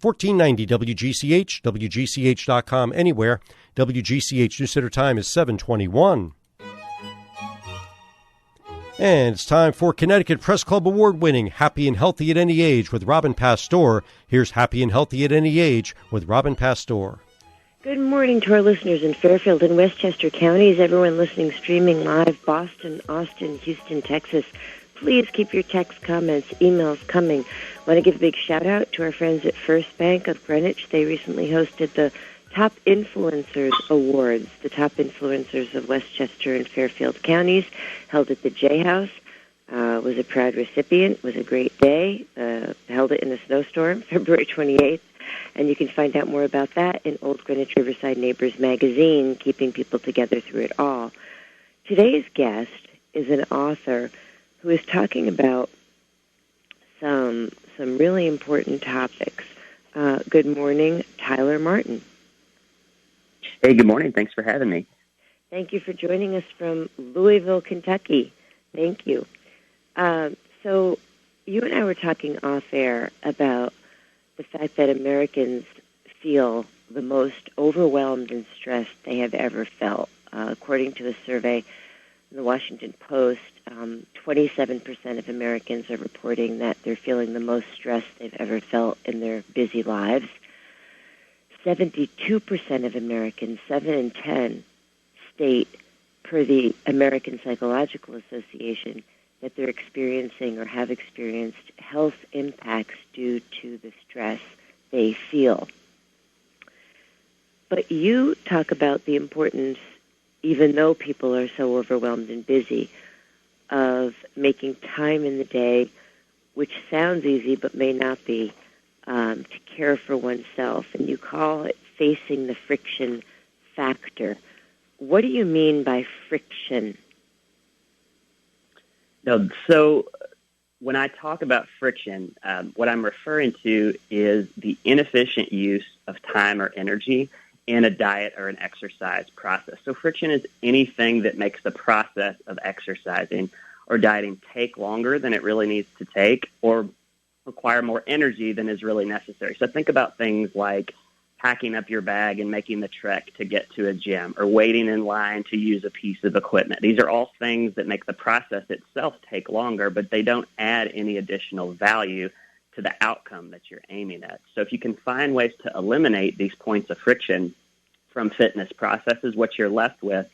1490 WGCH, WGCH.com, anywhere. WGCH News Center time is 7:21. And it's time for Connecticut Press Club Award-winning Happy and Healthy at Any Age with Robin Pasteur. Here's Happy and Healthy at Any Age with Robin Pasteur. Good morning to our listeners in Fairfield and Westchester counties, everyone listening streaming live, Boston, Austin, Houston, Texas. Please keep your text, comments, emails coming. I want to give a big shout-out to our friends at First Bank of Greenwich. They recently hosted the Top Influencers Awards, the top influencers of Westchester and Fairfield counties, held at the J House. Was a proud recipient. Was a great day. Held it in a snowstorm, February 28th. And you can find out more about that in Old Greenwich Riverside Neighbors magazine, keeping people together through it all. Today's guest is an author who is talking about some really important topics. Good morning, Tyler Martin. Hey, good morning. Thanks for having me. Thank you for joining us from Louisville, Kentucky. Thank you. So you and I were talking off-air about the fact that Americans feel the most overwhelmed and stressed they have ever felt. According to a survey in the Washington Post, 27% of Americans are reporting that they're feeling the most stress they've ever felt in their busy lives. 72% of Americans, 7 in 10, state, per the American Psychological Association, that they're experiencing or have experienced health impacts due to the stress they feel. But you talk about the importance, even though people are so overwhelmed and busy, of making time in the day, which sounds easy but may not be, to care for oneself. And you call it facing the friction factor. What do you mean by friction? No, so when I talk about friction, what I'm referring to is the inefficient use of time or energy in a diet or an exercise process. So friction is anything that makes the process of exercising or dieting take longer than it really needs to take, or require more energy than is really necessary. So think about things like packing up your bag and making the trek to get to a gym, or waiting in line to use a piece of equipment. These are all things that make the process itself take longer, but they don't add any additional value to the outcome that you're aiming at. So if you can find ways to eliminate these points of friction from fitness processes, what you're left with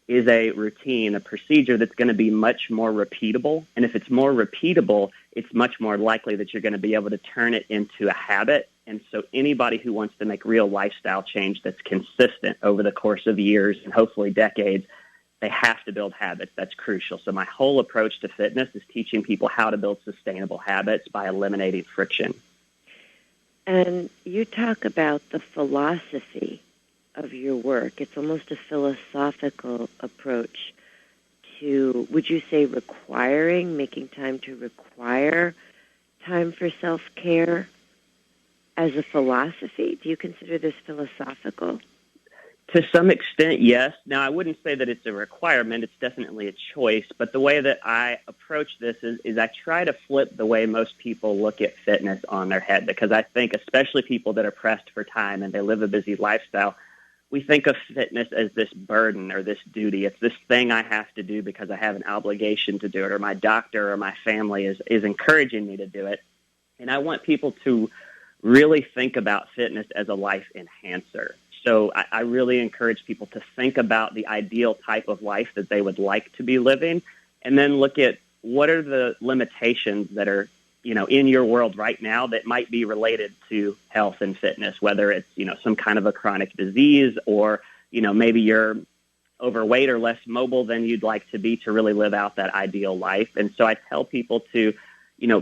is a routine, a procedure that's going to be much more repeatable. And if it's more repeatable, it's much more likely that you're going to be able to turn it into a habit. And so anybody who wants to make real lifestyle change that's consistent over the course of years and hopefully decades, they have to build habits. That's crucial. So my whole approach to fitness is teaching people how to build sustainable habits by eliminating friction. And you talk about the philosophy of your work. It's almost a philosophical approach to, would you say, making time to require time for self-care as a philosophy? Do you consider this philosophical? To some extent, yes. Now, I wouldn't say that it's a requirement. It's definitely a choice. But the way that I approach this is I try to flip the way most people look at fitness on their head, because I think especially people that are pressed for time and they live a busy lifestyle, we think of fitness as this burden or this duty. It's this thing I have to do because I have an obligation to do it, or my doctor or my family is encouraging me to do it. And I want people to really think about fitness as a life enhancer. So I really encourage people to think about the ideal type of life that they would like to be living, and then look at what are the limitations that are, in your world right now that might be related to health and fitness, whether it's, some kind of a chronic disease, or, maybe you're overweight or less mobile than you'd like to be to really live out that ideal life. And so I tell people to,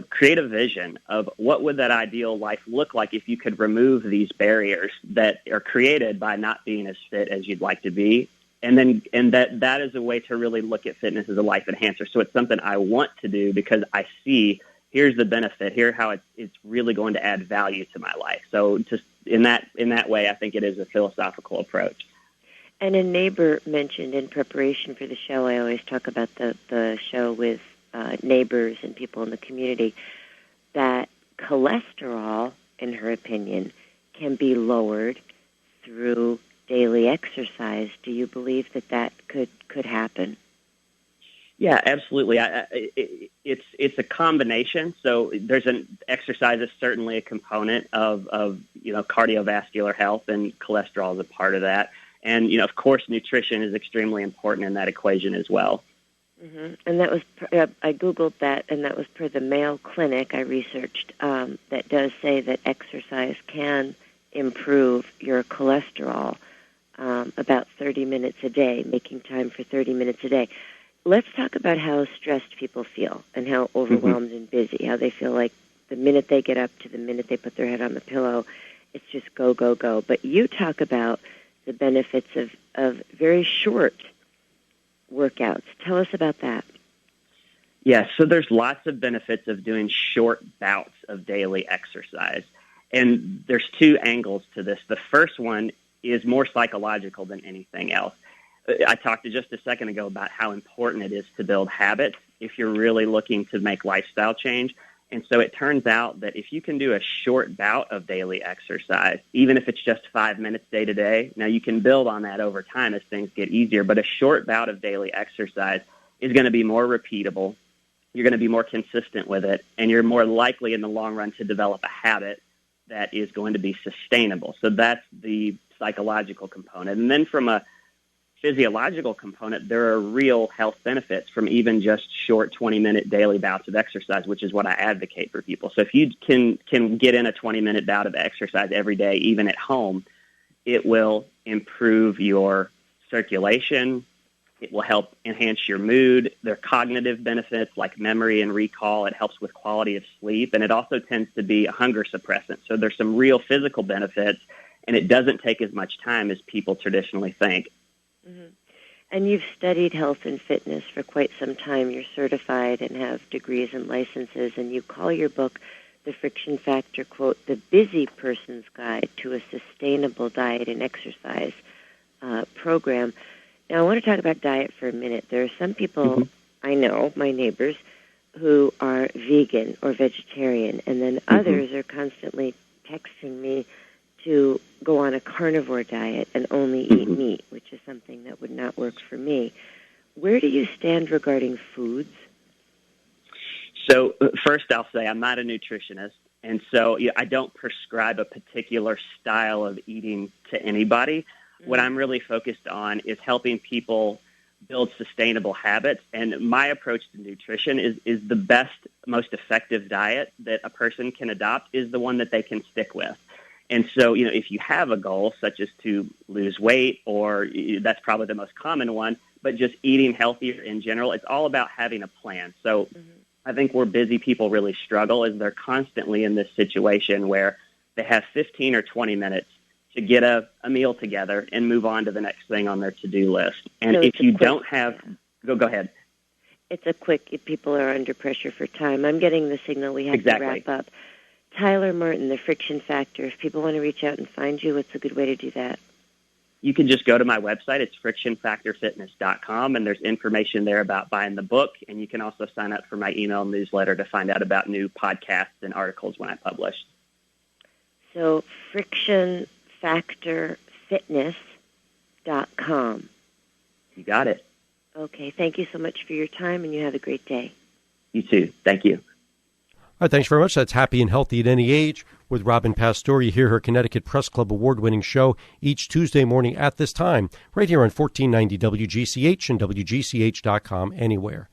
create a vision of what would that ideal life look like if you could remove these barriers that are created by not being as fit as you'd like to be. And that is a way to really look at fitness as a life enhancer. So it's something I want to do because I see here's the benefit, here how it's really going to add value to my life. So just in that way, I think it is a philosophical approach. And a neighbor mentioned in preparation for the show, I always talk about the show with neighbors and people in the community, that cholesterol in her opinion, can be lowered through daily exercise. Do you believe that could happen? Yeah, absolutely. It's a combination. So exercise is certainly a component of cardiovascular health, and cholesterol is a part of that. And of course, nutrition is extremely important in that equation as well. Mm-hmm. And that was I Googled that, and that was per the Mayo Clinic I researched. That does say that exercise can improve your cholesterol about 30 minutes a day, making time for 30 minutes a day. Let's talk about how stressed people feel and how overwhelmed and busy, how they feel like the minute they get up to the minute they put their head on the pillow, it's just go, go, go. But you talk about the benefits of very short workouts. Tell us about that. Yeah, so there's lots of benefits of doing short bouts of daily exercise. And there's two angles to this. The first one is more psychological than anything else. I talked just a second ago about how important it is to build habits if you're really looking to make lifestyle change. And so it turns out that if you can do a short bout of daily exercise, even if it's just 5 minutes day to day, now you can build on that over time as things get easier, but a short bout of daily exercise is going to be more repeatable. You're going to be more consistent with it, and you're more likely in the long run to develop a habit that is going to be sustainable. So that's the psychological component. And then from a physiological component, there are real health benefits from even just short 20-minute daily bouts of exercise, which is what I advocate for people. So if you can get in a 20-minute bout of exercise every day, even at home, it will improve your circulation. It will help enhance your mood. There are cognitive benefits like memory and recall. It helps with quality of sleep, and it also tends to be a hunger suppressant. So there's some real physical benefits, and it doesn't take as much time as people traditionally think. Mm-hmm. And you've studied health and fitness for quite some time. You're certified and have degrees and licenses, and you call your book The Friction Factor, quote, the busy person's guide to a sustainable diet and exercise program. Now, I want to talk about diet for a minute. There are some people I know, my neighbors, who are vegan or vegetarian, and then others are constantly texting me to go on a carnivore diet and only eat meat, which is something that would not work for me. Where do you stand regarding foods? So first I'll say I'm not a nutritionist, and so I don't prescribe a particular style of eating to anybody. What I'm really focused on is helping people build sustainable habits, and my approach to nutrition is the best, most effective diet that a person can adopt is the one that they can stick with. And so, if you have a goal, such as to lose weight, or that's probably the most common one, but just eating healthier in general, it's all about having a plan. So I think where busy people really struggle is they're constantly in this situation where they have 15 or 20 minutes to get a meal together and move on to the next thing on their to-do list. And so if you don't have, go ahead. It's a quick, if people are under pressure for time. I'm getting the signal we have to wrap up. Tyler Martin, The Friction Factor. If people want to reach out and find you, what's a good way to do that? You can just go to my website. It's frictionfactorfitness.com, and there's information there about buying the book. And you can also sign up for my email newsletter to find out about new podcasts and articles when I publish. So frictionfactorfitness.com. You got it. Okay. Thank you so much for your time, and you have a great day. You too. Thank you. All right, thanks very much. That's Happy and Healthy at Any Age with Robin Pasteur. You hear her Connecticut Press Club award-winning show each Tuesday morning at this time, right here on 1490 WGCH and WGCH.com anywhere.